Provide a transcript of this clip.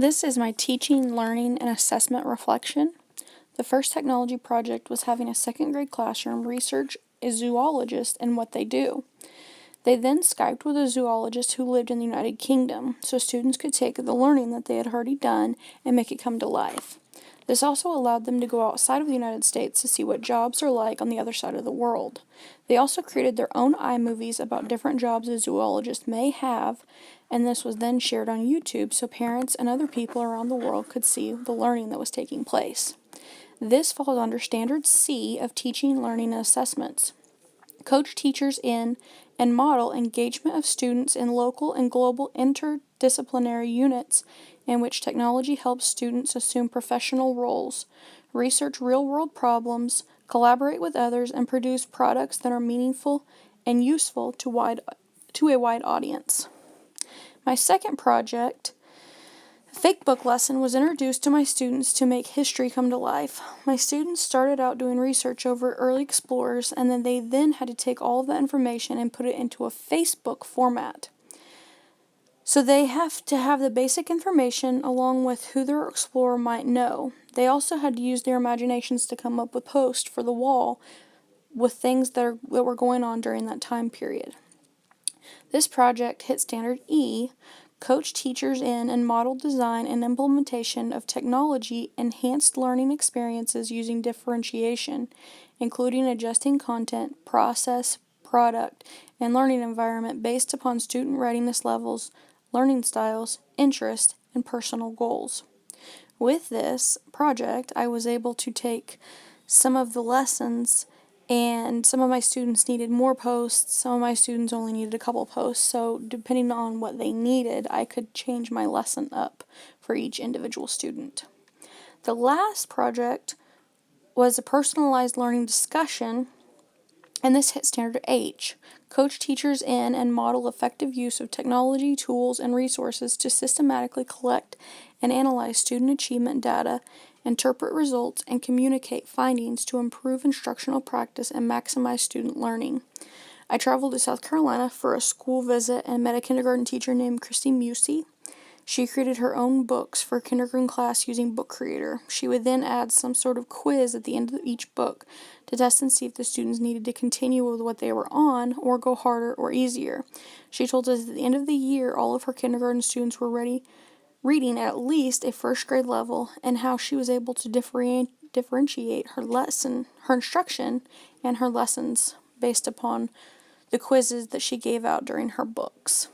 This is my teaching, learning, and assessment reflection. The first technology project was having a second grade classroom research a zoologist and what they do. They then Skyped with a zoologist who lived in the United Kingdom, so students could take the learning that they had already done and make it come to life. This also allowed them to go outside of the United States to see what jobs are like on the other side of the world. They also created their own iMovies about different jobs a zoologist may have, and this was then shared on YouTube so parents and other people around the world could see the learning that was taking place. This falls under Standard C of Teaching, Learning, and Assessments. Coach teachers in and model engagement of students in local and global interdisciplinary units in which technology helps students assume professional roles, research real-world problems, collaborate with others, and produce products that are meaningful and useful to a wide audience. My second project, Fake Book Lesson, was introduced to my students to make history come to life. My students started out doing research over early explorers, and then they had to take all of that information and put it into a Facebook format. So they have to have the basic information along with who their explorer might know. They also had to use their imaginations to come up with posts for the wall with things that were going on during that time period. This project hit Standard E, coach teachers in and model design and implementation of technology-enhanced learning experiences using differentiation, including adjusting content, process, product, and learning environment based upon student readiness levels, learning styles, interest, and personal goals. With this project, I was able to take some of the lessons, and some of my students needed more posts, some of my students only needed a couple posts, so depending on what they needed, I could change my lesson up for each individual student. The last project was a personalized learning discussion, and this hit Standard H. Coach teachers in and model effective use of technology, tools, and resources to systematically collect and analyze student achievement data, interpret results, and communicate findings to improve instructional practice and maximize student learning. I traveled to South Carolina for a school visit and met a kindergarten teacher named Christy Musey. She created her own books for a kindergarten class using Book Creator. She would then add some sort of quiz at the end of each book to test and see if the students needed to continue with what they were on or go harder or easier. She told us at the end of the year all of her kindergarten students were reading at least a first grade level, and how she was able to differentiate her instruction, and her lessons based upon the quizzes that she gave out during her books.